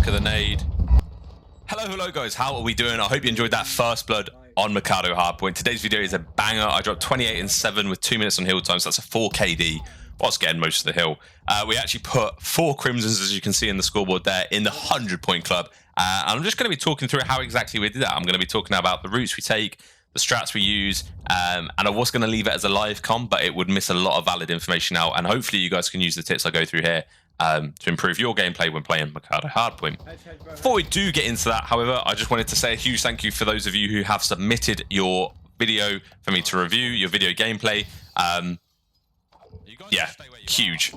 back of the nade. Hello guys, how are we doing? I hope you enjoyed that first blood on Mercado Hardpoint. Today's video is a banger. I dropped 28 and 7 with 2 minutes on hill time, so that's a 4 KD whilst getting most of the hill. We actually put 4 crimsons, as you can see in the scoreboard there, in the 100-point club. And I'm just going to be talking through how exactly we did that. I'm going to be talking about the routes we take, the strats we use, and I was going to leave it as a live comp, but it would miss a lot of valid information out, and hopefully you guys can use the tips I go through here to improve your gameplay when playing Mercado Hardpoint. Before we do get into that, however, I just wanted to say a huge thank you for those of you who have submitted your video for me to review, your video gameplay. Yeah, huge.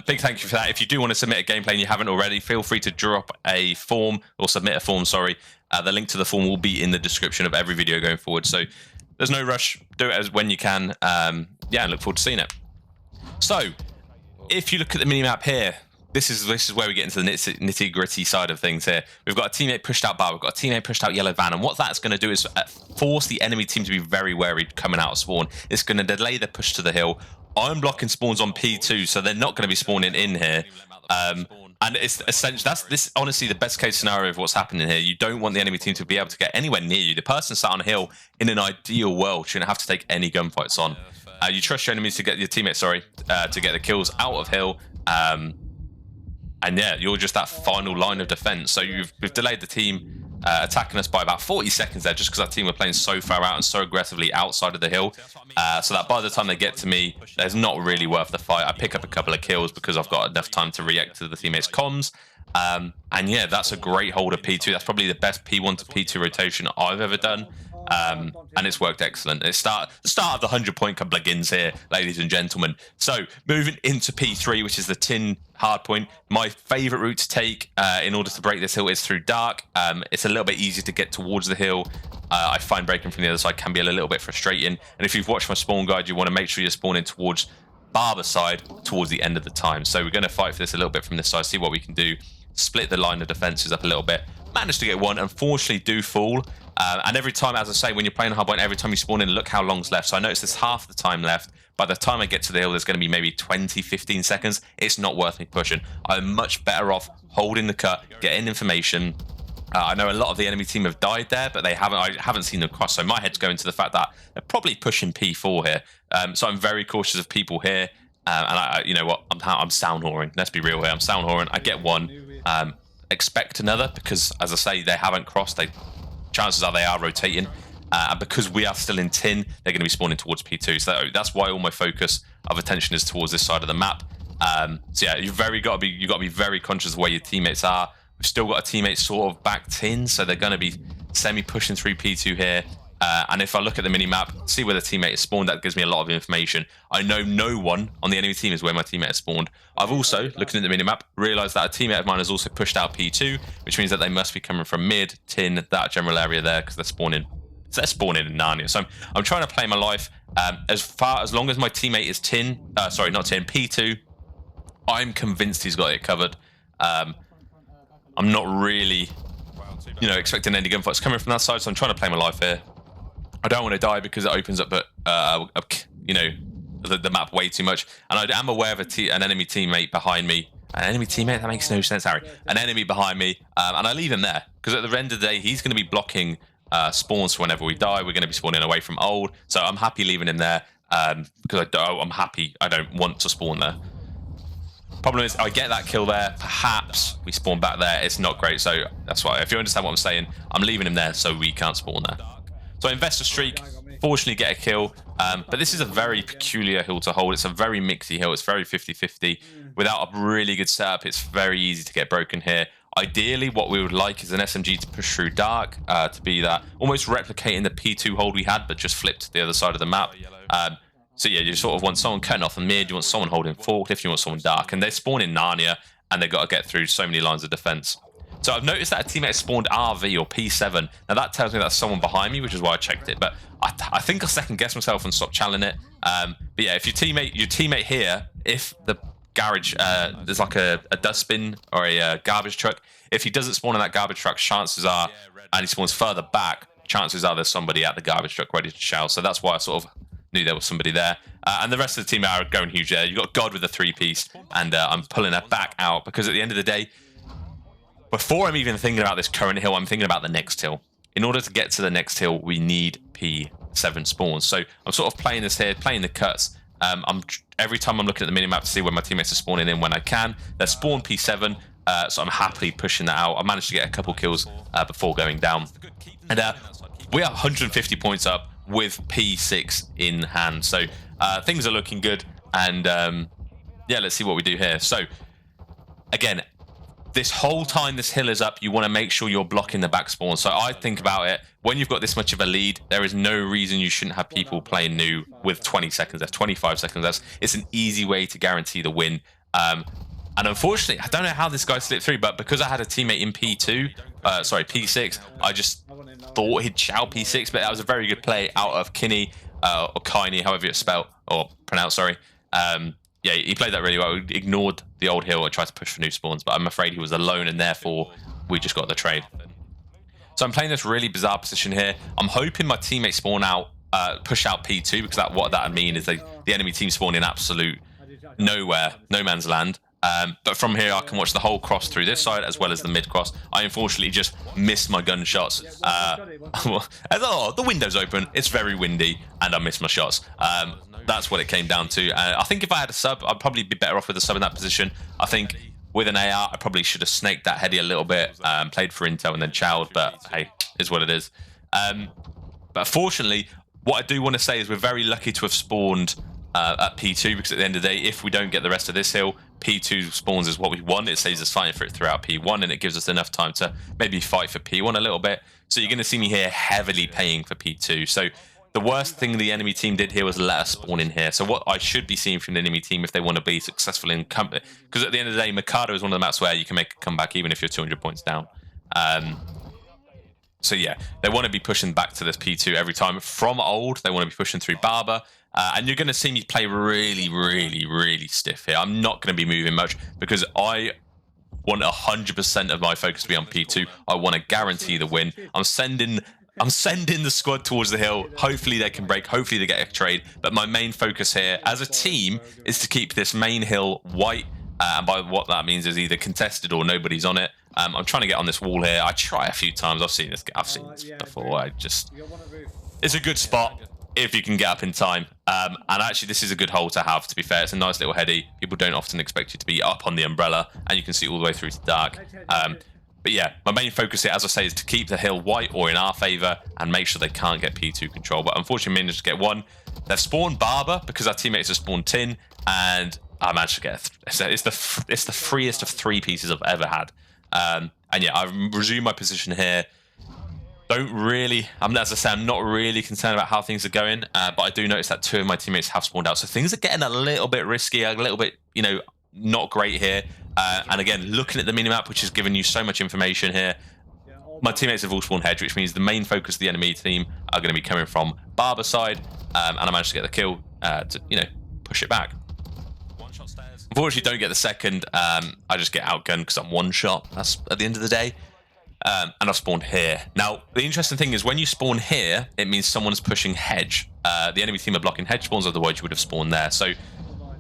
Big thank you for that. If you do want to submit a gameplay and you haven't already, feel free to drop a form, or submit a form, sorry. The link to the form will be in the description of every video going forward, so there's no rush. Do it as when you can. Yeah, and look forward to seeing it. So, if you look at the minimap here, this is where we get into the nitty-gritty side of things here. We've got a teammate pushed out bar, we've got a teammate pushed out yellow van, and what that's going to do is force the enemy team to be very wary coming out of spawn. It's going to delay the push to the hill. I'm blocking spawns on P2, so they're not going to be spawning in here. And it's essentially, this honestly the best case scenario of what's happening here. You don't want the enemy team to be able to get anywhere near you. The person sat on a hill in an ideal world shouldn't have to take any gunfights on. You trust your enemies to get your teammates, to get the kills out of hill. And yeah, you're just that final line of defense. So we've delayed the team attacking us by about 40 seconds there, just because our team were playing so far out and so aggressively outside of the hill, so that by the time they get to me, there's not really worth the fight. I pick up a couple of kills because I've got enough time to react to the teammates' comms. And yeah, that's a great hold of P2. That's probably the best P1 to P2 rotation I've ever done. And it's worked excellent. The start of the 100-point club begins here, ladies and gentlemen. So moving into P3, which is the tin hardpoint. My favourite route to take in order to break this hill is through dark. It's a little bit easier to get towards the hill. I find breaking from the other side can be a little bit frustrating. And if you've watched my spawn guide, you want to make sure you're spawning towards Barber side towards the end of the time. So we're going to fight for this a little bit from this side, see what we can do. Split the line of defences up a little bit. Managed to get one, unfortunately do fall. And every time, as I say, when you're playing Hardpoint, every time you spawn in, look how long's left. So I noticed there's half the time left. By the time I get to the hill, there's going to be maybe 20, 15 seconds. It's not worth me pushing. I'm much better off holding the cut, getting information. I know a lot of the enemy team have died there, but I haven't seen them cross. So my head's going to the fact that they're probably pushing P4 here. So I'm very cautious of people here. And you know what? I'm sound whoring. Let's be real here. I'm sound whoring. I get one. Expect another, because as I say, they haven't crossed. Chances are they are rotating, and because we are still in tin, they're going to be spawning towards P2. So that's why all my focus of attention is towards this side of the map. So yeah, you've got to be very conscious of where your teammates are. We've still got a teammate sort of back tin, so they're going to be semi pushing through P2 here. And if I look at the mini-map, see where the teammate is spawned, that gives me a lot of information. I know no one on the enemy team is where my teammate is spawned. I've also, looking at the mini-map, realised that a teammate of mine has also pushed out P2, which means that they must be coming from mid, tin, that general area there, because they're spawning. So they're spawning in Narnia. So I'm trying to play my life. As long as my teammate is P2, I'm convinced he's got it covered. I'm not really, expecting any gunfights coming from that side, so I'm trying to play my life here. I don't want to die because it opens up, the map way too much. And I am aware of an enemy teammate behind me. An enemy teammate? That makes no sense, Harry. An enemy behind me, and I leave him there because at the end of the day, he's going to be blocking spawns for whenever we die. We're going to be spawning away from old, so I'm happy leaving him there because I'm happy. I don't want to spawn there. Problem is, I get that kill there. Perhaps we spawn back there. It's not great, so that's why. If you understand what I'm saying, I'm leaving him there so we can't spawn there. So I invest a streak, fortunately get a kill, but this is a very peculiar hill to hold. It's a very mixy hill. It's very 50-50. Without a really good setup, it's very easy to get broken here. Ideally, what we would like is an SMG to push through dark, to be that almost replicating the P2 hold we had, but just flipped to the other side of the map. So yeah, you sort of want someone cutting off the mid, you want someone holding forklift, you want someone dark, and they spawn in Narnia, and they've got to get through so many lines of defense. So I've noticed that a teammate spawned RV or P7. Now that tells me that's someone behind me, which is why I checked it. But I think I'll second guess myself and stop challenging it. But yeah, if your teammate here, if the garage, there's like a dustbin or a garbage truck, if he doesn't spawn in that garbage truck, chances are, and he spawns further back, chances are there's somebody at the garbage truck ready to shell. So that's why I sort of knew there was somebody there. And the rest of the team are going huge there. You've got God with a 3-piece, and I'm pulling her back out because at the end of the day, before I'm even thinking about this current hill, I'm thinking about the next hill. In order to get to the next hill, we need P7 spawns. So I'm sort of playing this here, playing the cuts. Every time I'm looking at the minimap to see where my teammates are spawning in when I can. They're spawn P7, so I'm happily pushing that out. I managed to get a couple kills before going down. And we are 150 points up with P6 in hand. So things are looking good. And yeah, let's see what we do here. So again, this whole time this hill is up, you want to make sure you're blocking the back spawn. So I think about it, when you've got this much of a lead, there is no reason you shouldn't have people playing new with 20 seconds left, 25 seconds left. It's an easy way to guarantee the win. And unfortunately, I don't know how this guy slipped through, but because I had a teammate in P6, I just thought he'd shout P6, but that was a very good play out of Kinney, or Kiney, however it's spelled, or pronounced, sorry. Yeah, he played that really well. He ignored the old hill and tried to push for new spawns, but I'm afraid he was alone, and therefore we just got the trade. So I'm playing this really bizarre position here. I'm hoping my teammates spawn out, push out P2, because what that would mean is the enemy team spawn in absolute nowhere, no man's land. But from here, I can watch the whole cross through this side as well as the mid cross. I unfortunately just missed my gunshots. The window's open, it's very windy, and I missed my shots. That's what it came down to. I think if I had a sub, I'd probably be better off with a sub in that position. I think with an AR, I probably should have snaked that heady a little bit, played for intel and then chowed, but hey, is what it is. But fortunately, what I do want to say is we're very lucky to have spawned at P2, because at the end of the day, if we don't get the rest of this hill, P2 spawns is what we want. It saves us fighting for it throughout P1, and it gives us enough time to maybe fight for P1 a little bit. So you're going to see me here heavily paying for P2. So the worst thing the enemy team did here was let us spawn in here. So what I should be seeing from the enemy team if they want to be successful in comeback, because at the end of the day, Mercado is one of the maps where you can make a comeback even if you're 200 points down. So yeah, they want to be pushing back to this P2 every time. From old, they want to be pushing through Barber. And you're going to see me play really, really, really stiff here. I'm not going to be moving much because I want 100% of my focus to be on P2. I want to guarantee the win. I'm sending the squad towards the hill. Hopefully they can break. Hopefully they get a trade. But my main focus here as a team is to keep this main hill white. And by what that means is either contested or nobody's on it. I'm trying to get on this wall here. I try a few times. I've seen this before. It's a good spot if you can get up in time. And actually, this is a good hole to have, to be fair. It's a nice little heady. People don't often expect you to be up on the umbrella, and you can see all the way through to dark. But yeah, my main focus here, as I say, is to keep the hill white or in our favour and make sure they can't get P2 control. But unfortunately, we managed to get one. They've spawned Barber because our teammates have spawned Tin, and I managed to get it's the freest of 3 pieces I've ever had. And yeah, I've resumed my position here. Don't really, as I say, I'm not really concerned about how things are going, but I do notice that 2 of my teammates have spawned out. So things are getting a little bit risky, a little bit, not great here. And again, looking at the minimap, which has given you so much information here, my teammates have all spawned hedge, which means the main focus of the enemy team are going to be coming from Barber side. And I managed to get the kill to, push it back. Unfortunately, don't get the second. I just get outgunned because I'm one shot. That's at the end of the day. And I've spawned here. Now, the interesting thing is when you spawn here, it means someone's pushing hedge. The enemy team are blocking hedge spawns, otherwise you would have spawned there. So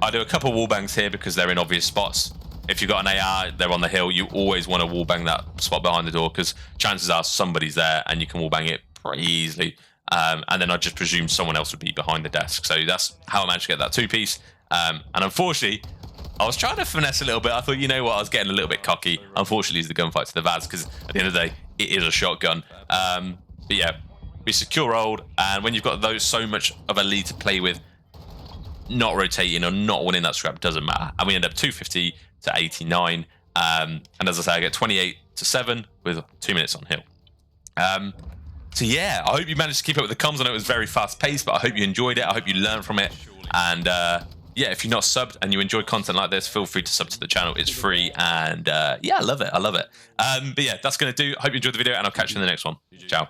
I do a couple wall bangs here because they're in obvious spots. If you've got an AR, they're on the hill, you always want to wall bang that spot behind the door because chances are somebody's there and you can wall bang it pretty easily. And then I just presume someone else would be behind the desk. So that's how I managed to get that 2-piece. And unfortunately, I was trying to finesse a little bit. I thought, I was getting a little bit cocky. Unfortunately, it's the gunfight to the Vaz because at the end of the day, it is a shotgun. But yeah, we secure old. And when you've got so much of a lead to play with, not rotating or not winning that scrap doesn't matter. And we end up 250 to 89. And as I say, I get 28-7 with 2 minutes on hill. So yeah, I hope you managed to keep up with the comms. I know it was very fast paced, but I hope you enjoyed it. I hope you learned from it. And yeah, if you're not subbed and you enjoy content like this, feel free to sub to the channel. It's free. And yeah, I love it. But yeah, that's going to do. I hope you enjoyed the video and I'll catch you in the next one. Ciao.